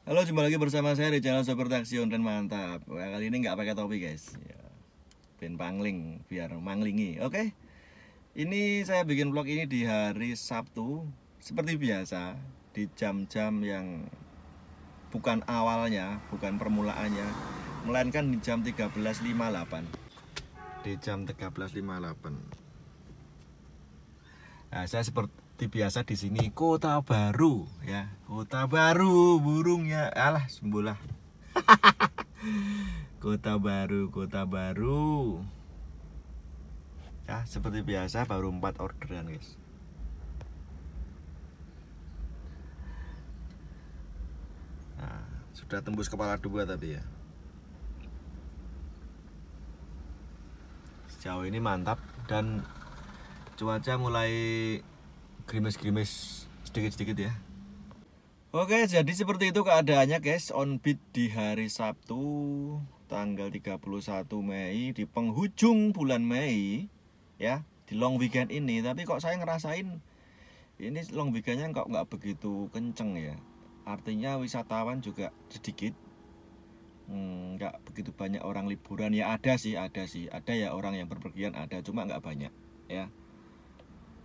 Halo, jumpa lagi bersama saya di channel Sopir Taksi dan Mantap. Wah, kali ini nggak pakai topi guys, ya, ben pangling biar manglingi. Oke, ini saya bikin vlog ini di hari Sabtu seperti biasa, di jam-jam yang bukan awalnya, bukan permulaannya, melainkan di jam 13.58. Di jam 13.58. Nah, saya seperti biasa di sini Kota Baru ya. Kota Baru burungnya. Alah, sembulah. Kota Baru, Kota Baru. Ya, seperti biasa baru 4 orderan, guys. Nah, sudah tembus kepala 2 tapi ya. Sejauh ini mantap dan cuaca mulai gerimis-gerimis sedikit-sedikit ya. Oke, jadi seperti itu keadaannya guys, on beat di hari Sabtu tanggal 31 Mei di penghujung bulan Mei ya, di long weekend ini. Tapi kok saya ngerasain ini long weekendnya kok nggak begitu kenceng ya. Artinya wisatawan juga sedikit, nggak begitu banyak orang liburan ya. Ada sih ada ya orang yang berpergian, ada, cuma nggak banyak ya,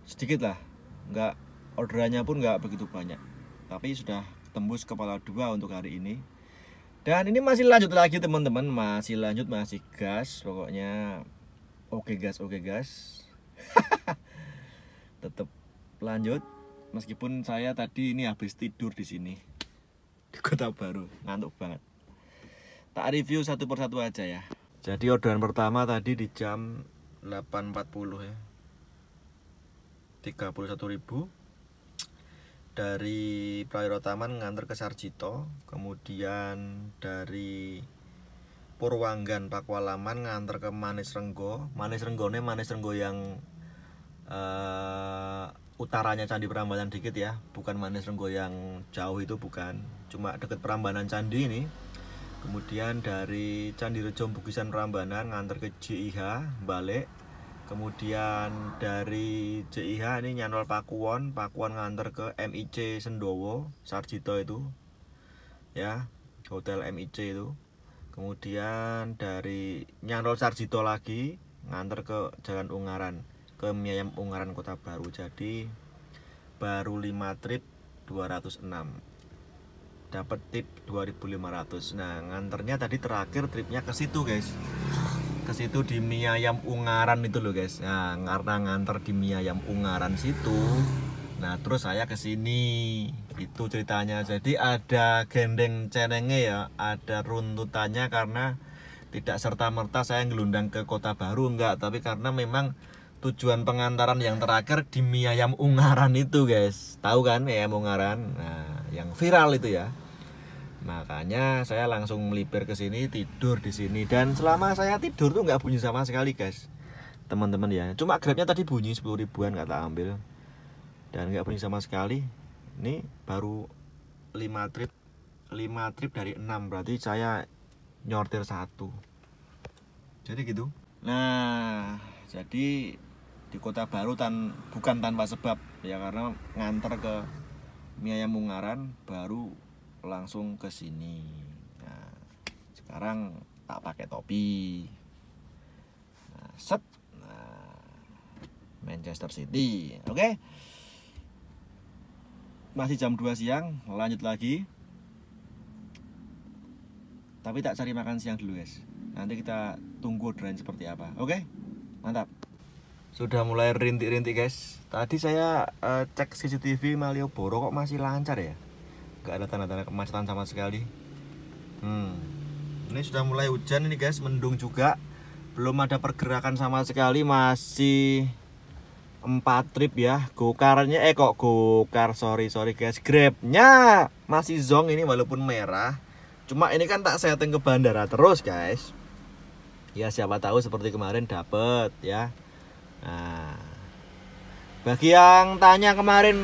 sedikit lah, nggak, orderannya pun nggak begitu banyak, tapi sudah tembus kepala 2 untuk hari ini. Dan ini masih lanjut lagi teman-teman, masih lanjut, masih gas pokoknya. Oke gas, oke gas. Tetap lanjut meskipun saya tadi ini habis tidur di sini di Kota Baru, ngantuk banget. Tak review satu persatu aja ya. Jadi orderan pertama tadi di jam 8.40 ya, 31.000 dari Prawiro Taman nganter ke Sarjito. Kemudian dari Purwanggan Pakualaman nganter ke Manis Renggo. Manis Renggo yang utaranya Candi Prambanan dikit ya, bukan Manis Renggo yang jauh itu, bukan, cuma deket Prambanan Candi ini. Kemudian dari Candi Rejo Bukisan Prambanan nganter ke JIH balik. Kemudian dari JIH ini nyantol Pakuwon nganter ke MIC Sendowo Sarjito itu ya, hotel MIC itu. Kemudian dari nyantol Sarjito lagi nganter ke Jalan Ungaran, ke Mie Ayam Ungaran Kota Baru. Jadi baru 5 trip 206, dapat tip 2.500. Nah, nganternya tadi terakhir tripnya ke situ guys, ke situ di Mie Ayam Ungaran itu loh guys. Nah, karena nganter di Mie Ayam Ungaran situ, nah terus saya ke sini, itu ceritanya. Jadi ada gendeng cenenge ya, ada runtutannya, karena tidak serta-merta saya ngelundang ke Kota Baru, enggak, tapi karena memang tujuan pengantaran yang terakhir di Mie Ayam Ungaran itu guys. Tahu kan Mie Ayam Ungaran? Nah, yang viral itu ya. Makanya saya langsung melipir ke sini, tidur di sini, dan selama saya tidur tuh nggak bunyi sama sekali guys, teman-teman ya. Cuma Grabnya tadi bunyi 10 ribuan, nggak tak ambil, dan nggak bunyi sama sekali. Ini baru 5 trip, 5 trip dari 6, berarti saya nyortir 1. Jadi gitu. Nah, jadi di Kota Baru bukan tanpa sebab ya, karena nganter ke Mie Ayam Ungaran baru langsung ke sini. Nah, sekarang tak pakai topi. Nah, set. Nah, Manchester City. Oke. Masih jam 2 siang, lanjut lagi. Tapi tak cari makan siang dulu, guys. Nanti kita tunggu orderan seperti apa. Oke? Mantap. Sudah mulai rintik-rintik, guys. Tadi saya cek CCTV Malioboro kok masih lancar ya. Gak ada tanda-tanda kemacetan sama sekali. Ini sudah mulai hujan ini guys, mendung juga, belum ada pergerakan sama sekali. Masih 4 trip ya. Gokarnya sorry guys, Grabnya masih zong ini walaupun merah. Cuma ini kan tak setting ke bandara terus guys. Ya siapa tahu seperti kemarin dapet ya. Nah, bagi yang tanya kemarin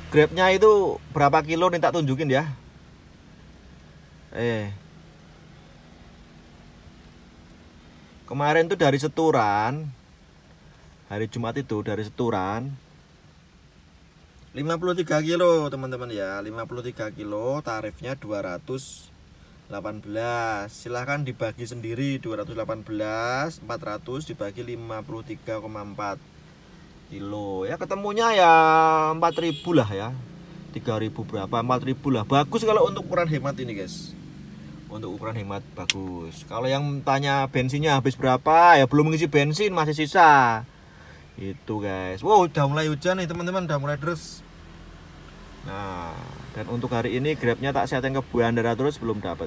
Grabnya itu berapa kilo nih, tak tunjukin ya. Kemarin tuh dari Seturan, hari Jumat itu dari Seturan 53 kilo teman-teman ya, 53 kilo tarifnya 218. Silahkan dibagi sendiri, 218 400 dibagi 53,4 kilo ya, ketemunya ya 4.000 lah ya, 3.000 berapa, 4.000 lah. Bagus kalau untuk ukuran hemat ini guys, untuk ukuran hemat bagus. Kalau yang tanya bensinnya habis berapa, ya belum mengisi bensin, masih sisa itu guys. Wow, udah mulai hujan nih teman-teman, udah mulai deres. Nah, dan untuk hari ini grabnya tak setting ke bandara terus, belum dapat.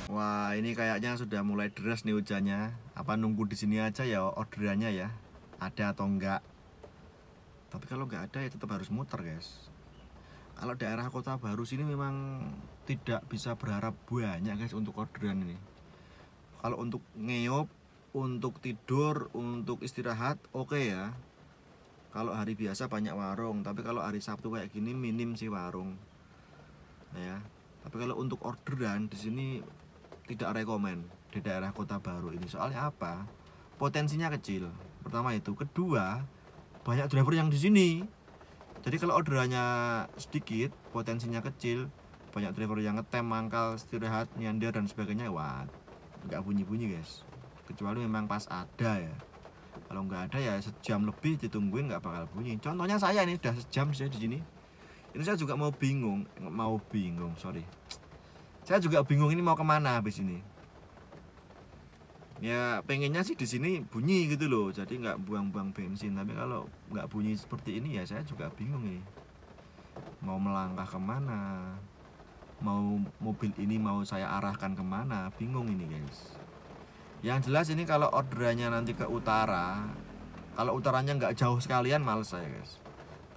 Wah, ini kayaknya sudah mulai deras nih hujannya. Apa nunggu di sini aja ya orderannya ya, ada atau enggak. Tapi kalau enggak ada ya tetap harus muter guys. Kalau daerah Kota Baru sini memang tidak bisa berharap banyak guys untuk orderan ini. Kalau untuk ngeyop, untuk tidur, untuk istirahat oke ya. Kalau hari biasa banyak warung, tapi kalau hari Sabtu kayak gini minim sih warung. Ya. Tapi kalau untuk orderan di sini tidak rekomen di daerah Kota Baru ini. Soalnya apa? Potensinya kecil. Pertama itu, kedua banyak driver yang di sini. Jadi kalau orderannya sedikit, potensinya kecil, banyak driver yang ngetem, mangkal, istirahat, nyender dan sebagainya, wah nggak bunyi-bunyi guys. Kecuali memang pas ada ya. Kalau nggak ada ya sejam lebih ditungguin nggak bakal bunyi. Contohnya saya ini udah sejam saya di sini. Ini saya juga mau bingung, sorry. Saya juga bingung ini mau kemana habis ini. Ya pengennya sih di sini bunyi gitu loh, jadi nggak buang-buang bensin. Tapi kalau nggak bunyi seperti ini ya saya juga bingung ini. Mau melangkah kemana? Mau mobil ini mau saya arahkan kemana? Bingung ini guys. Yang jelas ini kalau orderannya nanti ke utara, kalau utaranya nggak jauh sekalian males saya guys.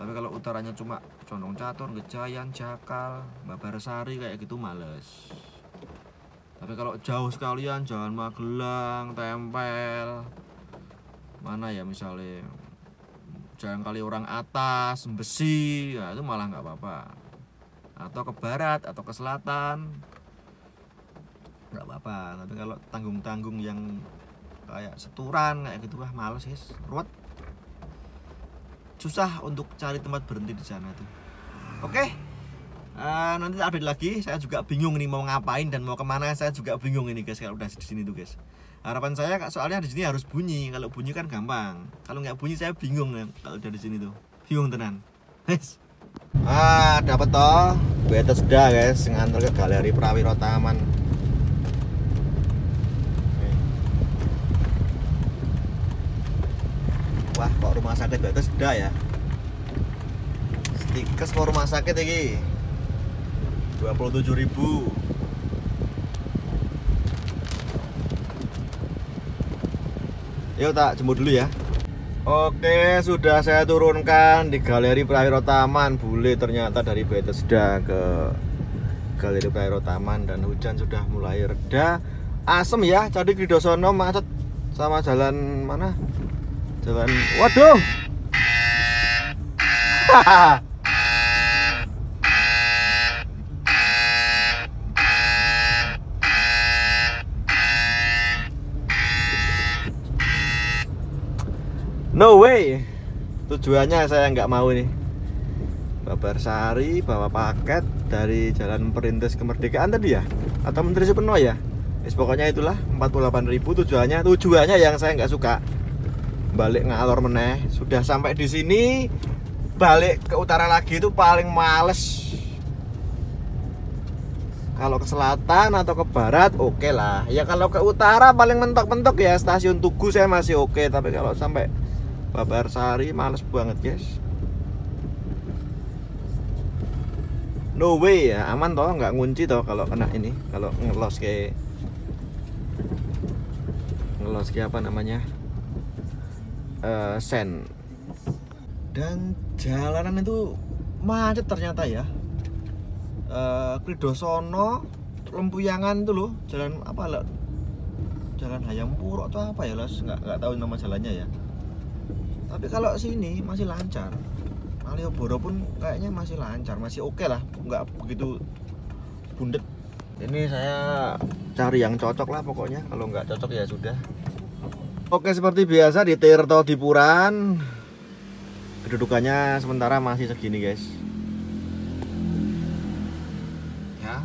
Tapi kalau utaranya cuma Condong Catur, Gejayan, Jakal, Babarsari kayak gitu males. Tapi kalau jauh sekalian Jalan Magelang, Tempel, mana ya misalnya Jalan Kaliurang Atas, Besi, nah itu malah nggak apa-apa. Atau ke barat atau ke selatan nggak apa-apa. Tapi kalau tanggung-tanggung yang kayak Seturan kayak gitu males guys, ruwet, susah untuk cari tempat berhenti di sana tuh. Oke, nanti update lagi. Saya juga bingung nih mau ngapain dan mau kemana, saya juga bingung ini guys kalau udah di sini tuh guys. Harapan saya soalnya di sini harus bunyi, kalau bunyi kan gampang. Kalau nggak bunyi saya bingung ya kalau udah di sini tuh, bingung tenan. Guys, dapat toh, beta sudah guys, ngantar ke Galeri Prawiro Taman. Wah, kok rumah sakit beta sudah ya. Stikes mau rumah sakit ini 27.000. Yuk tak jemput dulu ya. Oke, sudah saya turunkan di Galeri Prawiro Taman. Bule ternyata dari Bethesda ke Galeri Prawiro Taman dan hujan sudah mulai reda. Asem ya, jadi Kridosono macet sama jalan mana? Jalan, waduh. No way. Tujuannya saya nggak mau nih. Babarsari bawa paket dari Jalan Perintis Kemerdekaan tadi ya, atau Menteri Supeno ya. Pokoknya itulah 48.000 tujuannya yang saya nggak suka. Balik ngalor meneh. Sudah sampai di sini, balik ke utara lagi itu paling males. Kalau ke selatan atau ke barat oke lah. Ya kalau ke utara paling mentok-mentok ya stasiun Tugu saya masih oke. Tapi kalau sampai Babarsari males banget guys. No way ya, aman toh, nggak ngunci toh kalau kena ini, kalau ngelos kayak apa namanya, sen. Dan jalanan itu macet ternyata ya. Kridosono, Lempuyangan itu loh, jalan apa lah, Jalan Hayam Puro atau apa ya, nggak tahu nama jalannya ya. Tapi kalau sini masih lancar. Malioboro pun kayaknya masih lancar, masih oke lah, nggak begitu bundet. Ini saya cari yang cocok lah pokoknya, kalau nggak cocok ya sudah. Oke, seperti biasa di Tirto Dipuran Kedudukannya sementara masih segini guys. Ya.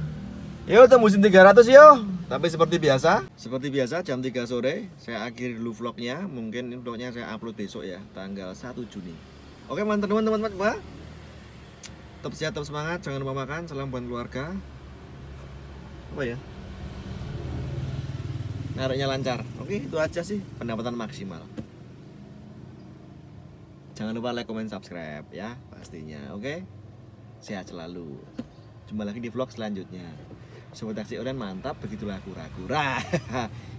Yuk tembusin 300 yo. Tapi seperti biasa jam 3 sore saya akhiri dulu vlognya. Mungkin vlognya saya upload besok ya, tanggal 1 Juni. Oke teman-teman, tetap sehat, tetap semangat, jangan lupa makan, salam buat keluarga. Apa ya? Nariknya lancar. Oke, itu aja sih, pendapatan maksimal. Jangan lupa like, comment, subscribe ya pastinya. Oke, sehat selalu. Jumpa lagi di vlog selanjutnya. Sobat taksi online mantap, begitulah kura-kura.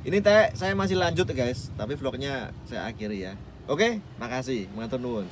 Ini saya masih lanjut guys, tapi vlognya saya akhiri ya. Oke, makasih, matur nuwun.